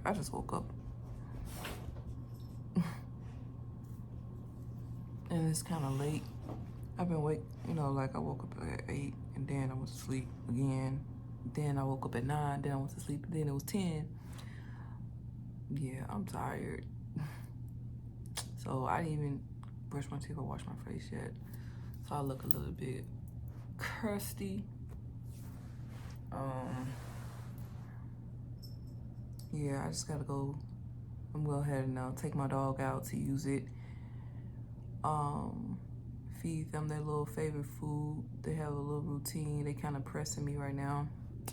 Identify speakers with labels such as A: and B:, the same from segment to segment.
A: I just woke up. And it's kind of late. I've been awake, like I woke up at 8 and then I went to sleep again. Then I woke up at 9, then I went to sleep, then it was 10. Yeah, I'm tired. So I didn't even brush my teeth or wash my face yet. So I look a little bit crusty. Yeah, I just gotta go. I'm gonna go ahead and take my dog out to use it. Feed them their little favorite food. They have a little routine. They kind of pressing me right now.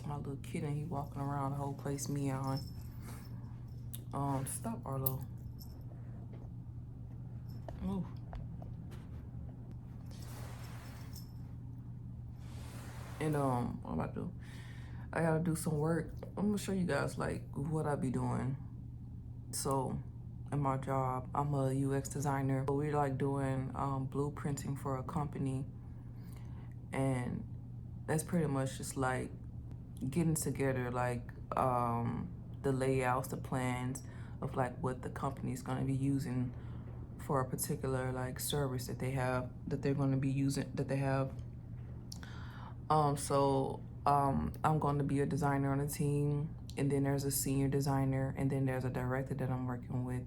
A: My little kitten, he walking around the whole place meowing. Stop, Arlo. Move. And what I'm about to do, I gotta do some work. I'm gonna show you guys like what I be doing. So in my job, I'm a UX designer. We're like doing blueprinting for a company, and that's pretty much just like getting together like the layouts, the plans of like what the company's gonna be using for a particular like service that they have, that they're gonna be using, that they have. I'm going to be a designer on the team, and then there's a senior designer, and then there's a director that I'm working with,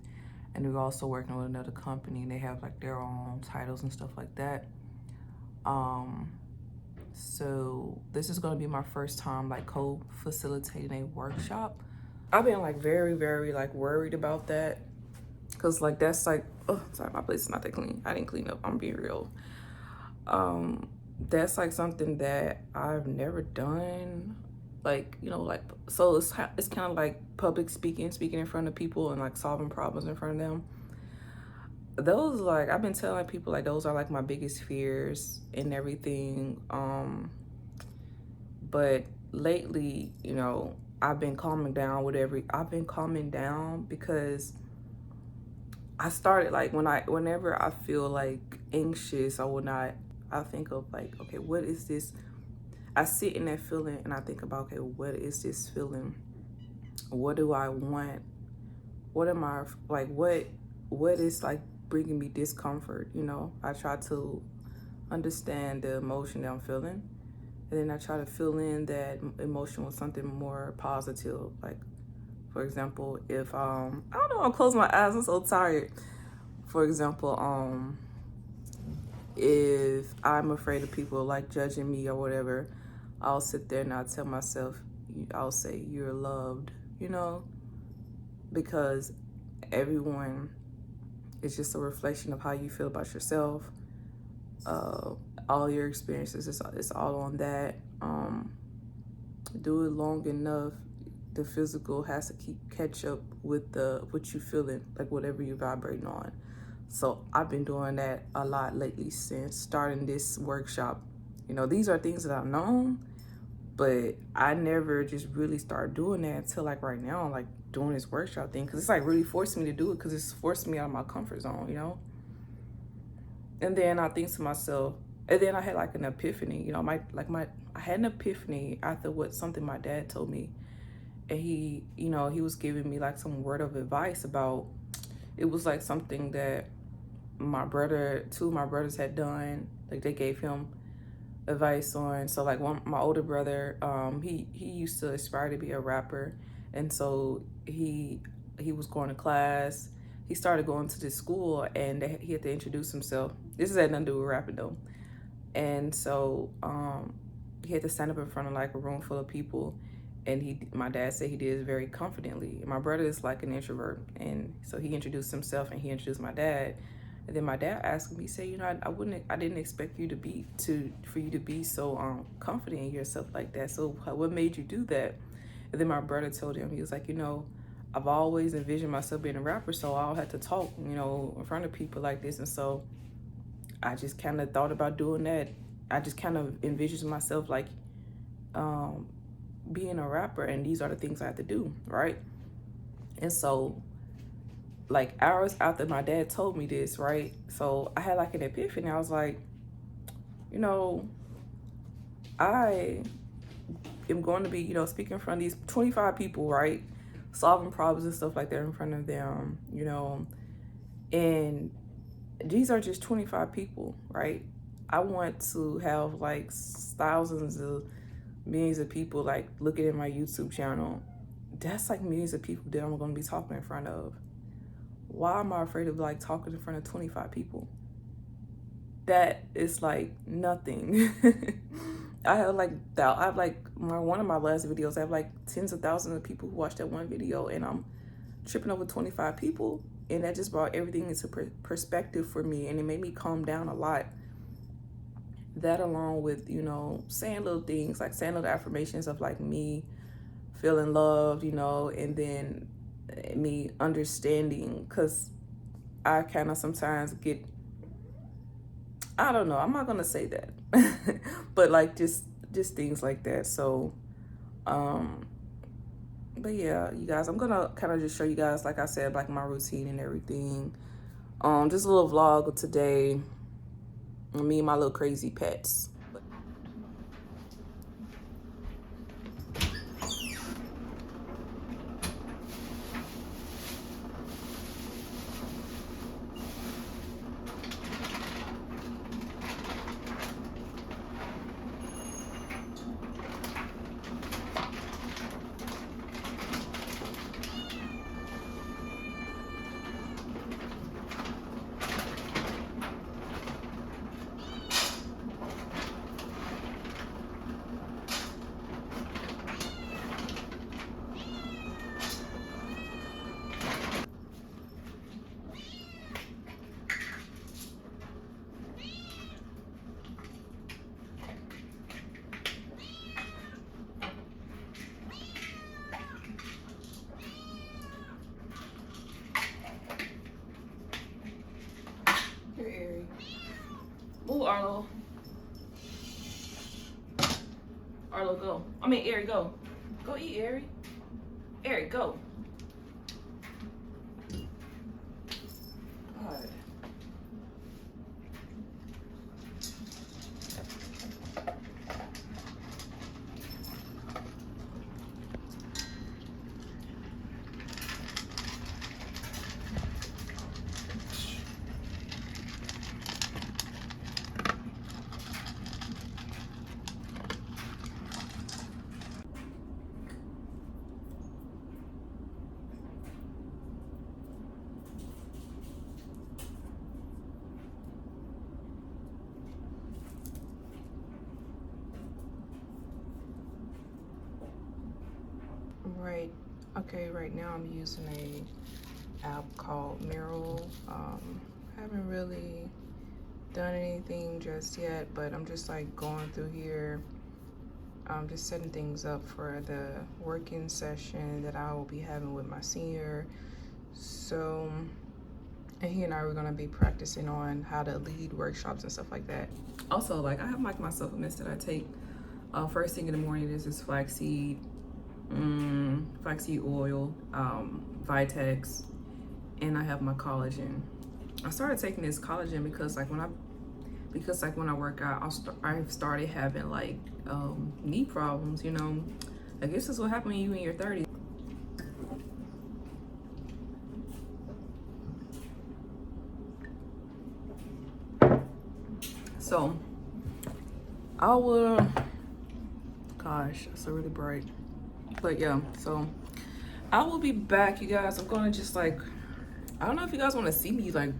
A: and we're also working with another company, and they have like their own titles and stuff like that. So this is going to be my first time like co-facilitating a workshop. I've been like very, very like worried about that, because like that's like, oh sorry, my place is not that clean. I didn't clean up, I'm being real. That's like something that I've never done, like, like, so it's kind of like public speaking in front of people and like solving problems in front of them. Those, like, I've been telling people like those are like my biggest fears and everything. But lately, I've been calming down because I started like whenever I feel like anxious or whatnot, I think of like, okay, what is this? I sit in that feeling and I think about, okay, what is this feeling? What do I want? What am I like? What is like bringing me discomfort? I try to understand the emotion that I'm feeling, and then I try to fill in that emotion with something more positive. Like, for example, if I don't know, I'll close my eyes. I'm so tired. For example, if I'm afraid of people like judging me or whatever, I'll sit there and I'll tell myself, I'll say, you're loved, because everyone is just a reflection of how you feel about yourself. All your experiences, it's all on that. Do it long enough, the physical has to catch up with what you feeling, like whatever you're vibrating on. So I've been doing that a lot lately since starting this workshop. These are things that I've known, but I never just really started doing that until like right now, like doing this workshop thing, because it's like really forcing me to do it, because it's forcing me out of my comfort zone. And then I think to myself, and then I had like an epiphany, I had an epiphany after something my dad told me. And he was giving me like some word of advice about, it was like something that two of my brothers had done. Like they gave him advice on. So like my older brother, he used to aspire to be a rapper, and so he was going to class. He started going to this school, and he had to introduce himself. This had nothing to do with rapping though. And so he had to stand up in front of like a room full of people, and my dad said he did it very confidently. And my brother is like an introvert, and so he introduced himself and he introduced my dad. And then my dad asked me, he said, I didn't expect you for you to be so confident in yourself like that. So what made you do that? And then my brother told him, he was like, I've always envisioned myself being a rapper, so I don't have to talk, in front of people like this. And so I just kind of thought about doing that. I just kind of envisioned myself like being a rapper, and these are the things I have to do, right? And so like hours after my dad told me this, right? So I had like an epiphany. I was like, I am going to be, speaking in front of these 25 people, right? solving problems and stuff like that in front of them, you know. And these are just 25 people, right? I want to have like thousands of millions of people like looking at my YouTube channel. That's like millions of people that I'm going to be talking in front of. Why am I afraid of like talking in front of 25 people? That is like nothing. I have like one of my last videos, I have like tens of thousands of people who watched that one video, and I'm tripping over 25 people. And that just brought everything into perspective for me, and it made me calm down a lot. That, along with, you know, saying little things, like saying little affirmations of like me feeling loved, you know, and then me understanding, because I kind of sometimes get, I don't know, I'm not gonna say that, but like just things like that. So but yeah, you guys, I'm gonna kind of just show you guys, like I said, like my routine and everything. Just a little vlog of today, me and my little crazy pets. Move, Arlo. Arlo, go. I mean, Ari, go. Go eat, Ari. Ari, go. God. Right. Okay, right now I'm using a app called Mural. Haven't really done anything just yet, but I'm just like going through here. I'm just setting things up for the working session that I will be having with my senior. So, and he and I were gonna be practicing on how to lead workshops and stuff like that. Also, like I have like my supplements that I take first thing in the morning. This is flaxseed oil, Vitex, and I have my collagen. I started taking this collagen because when I work out, I've started having like knee problems, you know. I guess this is what happened when you in your 30s. So I will, gosh, that's so really bright. But yeah, so I will be back, you guys. I'm gonna just like, I don't know if you guys want to see me like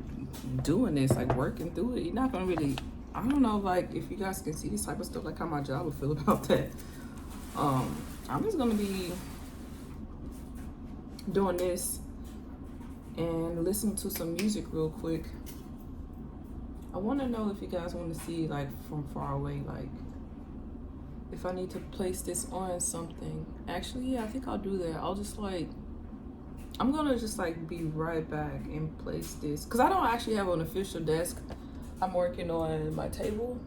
A: doing this, like working through it. You're not gonna really, I don't know, like if you guys can see this type of stuff, like how my job would feel about that. I'm just gonna be doing this and listening to some music real quick. I want to know if you guys want to see like from far away, like if I need to place this on something. Actually, yeah, I think I'll do that. I'll just like, I'm gonna just like be right back and place this, because I don't actually have an official desk. I'm working on my table.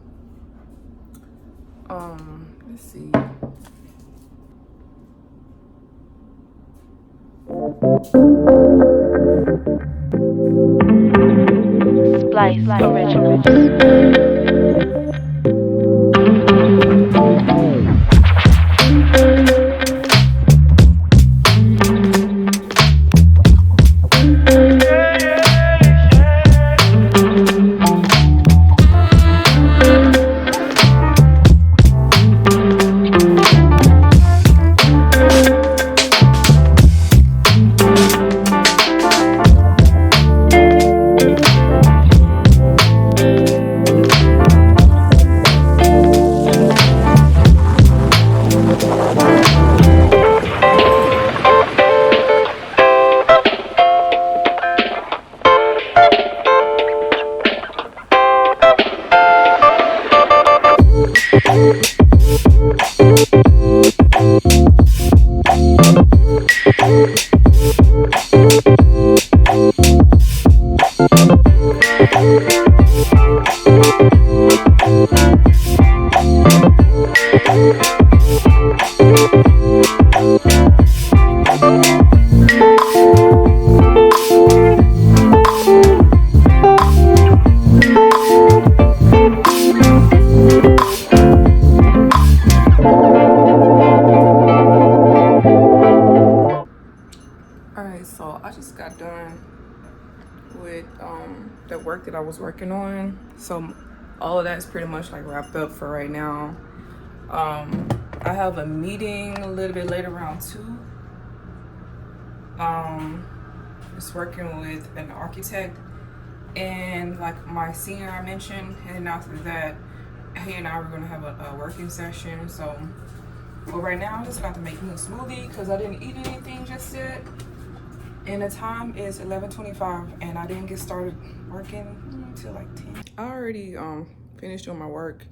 A: Let's see.
B: Splice Originals.
A: work that I was working on. So all of that's pretty much like wrapped up for right now. I have a meeting a little bit later around 2. Just working with an architect and like my senior I mentioned, and after that, he and I were gonna have a working session. So, but right now I'm just about to make me a smoothie because I didn't eat anything just yet. And the time is 11:25, and I didn't get started working until like 10. I already finished doing my work,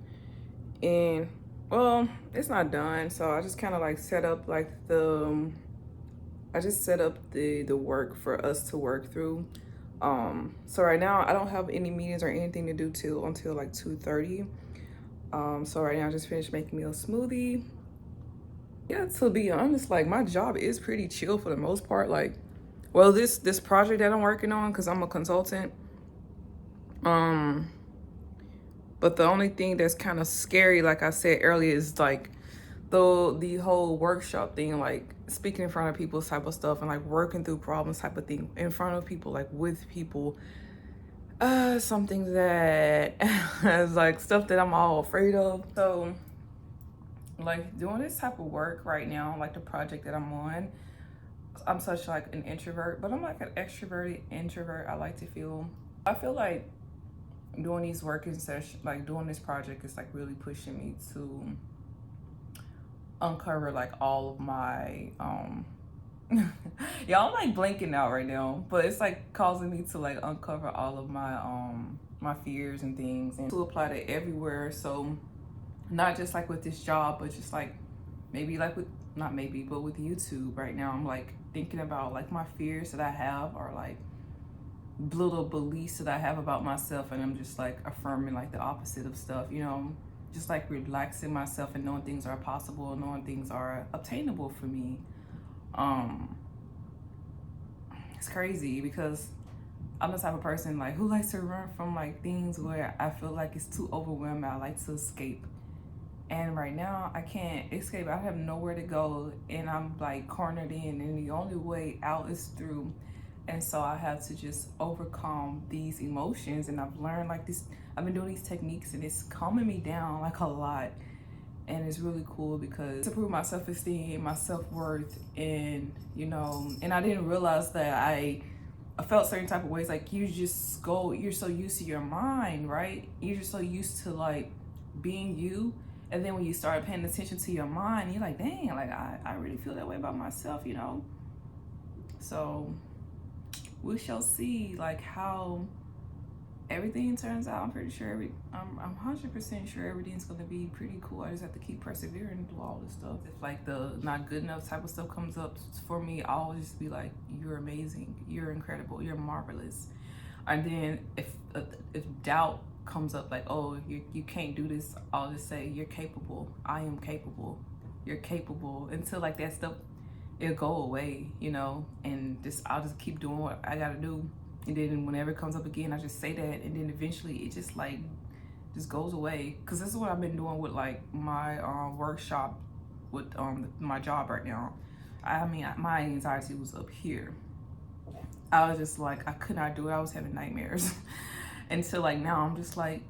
A: and well, it's not done. So I just kind of like set up like the work for us to work through. So right now I don't have any meetings or anything to do until like 2:30. So right now I just finished making me a smoothie. Yeah, to be honest, like my job is pretty chill for the most part. Like, well, this project that I'm working on, because I'm a consultant, but the only thing that's kind of scary, like I said earlier, is like the whole workshop thing, like speaking in front of people type of stuff, and like working through problems type of thing in front of people, like with people. Something that is like stuff that I'm all afraid of. So like doing this type of work right now, like the project that I'm on, I'm such like an introvert, but I'm like an extroverted introvert. I feel like doing these working sessions, like doing this project, is like really pushing me to uncover like all of my y'all, I'm like blanking out right now, but it's like causing me to like uncover all of my my fears and things, and to apply to everywhere. So not just like with this job, but just like maybe like with, not maybe, but with YouTube right now, I'm like thinking about like my fears that I have, or like little beliefs that I have about myself, and I'm just like affirming like the opposite of stuff, you know, just like relaxing myself and knowing things are possible, knowing things are obtainable for me. It's crazy because I'm the type of person like who likes to run from like things where I feel like it's too overwhelming. I like to escape, and right now I can't escape. I have nowhere to go, and I'm like cornered in, and the only way out is through. And so I have to just overcome these emotions, and I've learned like this, I've been doing these techniques, and it's calming me down like a lot. And it's really cool because to prove my self-esteem, my self-worth, and you know, and I didn't realize that I felt certain type of ways. Like you're so used to your mind, right? You're just so used to like being you, and then when you start paying attention to your mind, you're like, dang, like I really feel that way about myself, you know. So we shall see like how everything turns out. I'm pretty sure I'm 100% sure everything's gonna be pretty cool. I just have to keep persevering through all this stuff. If like the not good enough type of stuff comes up for me, I'll just be like, you're amazing, you're incredible, you're marvelous. And then if doubt comes up, like, oh, you can't do this, I'll just say, you're capable, I am capable, you're capable, until like that stuff, it'll go away, you know. And just I'll just keep doing what I gotta do. And then whenever it comes up again, I just say that, and then eventually it just like just goes away. Because this is what I've been doing with like my workshop with my job right now. I mean, my anxiety was up here. I was just like, I could not do it. I was having nightmares. Until like now, I'm just like,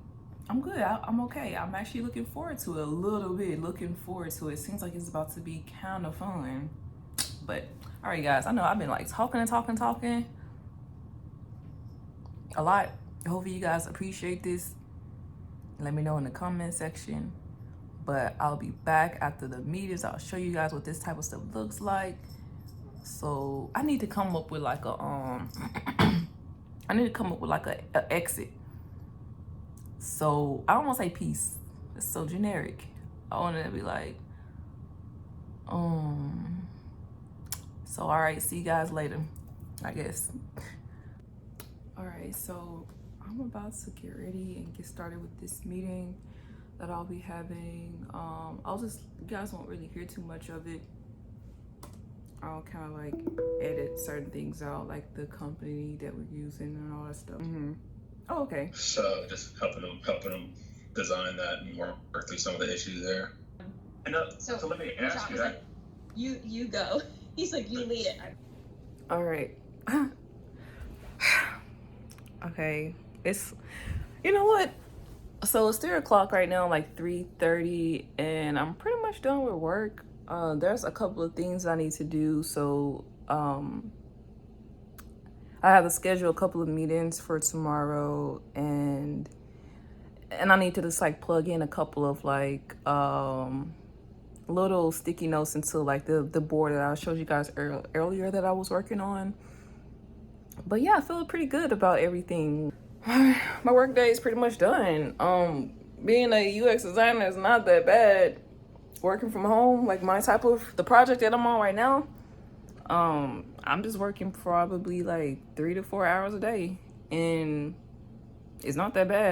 A: I'm good. I'm okay. I'm actually looking forward to it a little bit. Looking forward to it. Seems like it's about to be kind of fun. But all right, guys. I know I've been like talking a lot. Hopefully you guys appreciate this. Let me know in the comment section. But I'll be back after the meetings. I'll show you guys what this type of stuff looks like. So I need to come up with like a I need to come up with like a exit. So I don't want to say peace. It's so generic. I want it to be like so all right, see you guys later, I guess. All right, so I'm about to get ready and get started with this meeting that I'll be having. You guys won't really hear too much of it. I'll kind of like edit certain things out, like the company that we're using and all that stuff. Oh, okay.
C: So just helping them design that and work through some of the issues there. And so let me ask you that.
D: Like, you go. He's like, you lead it.
A: All right. Okay, It's, you know what? So it's 3 o'clock right now, like 3:30, and I'm pretty much done with work. There's a couple of things I need to do. So I have to schedule a couple of meetings for tomorrow, and I need to just like plug in a couple of like little sticky notes into like the board that I showed you guys earlier that I was working on. But yeah, I feel pretty good about everything. My work day is pretty much done. Being a UX designer is not that bad. Working from home, like my type of the project that I'm on right now, I'm just working probably like 3 to 4 hours a day, and it's not that bad.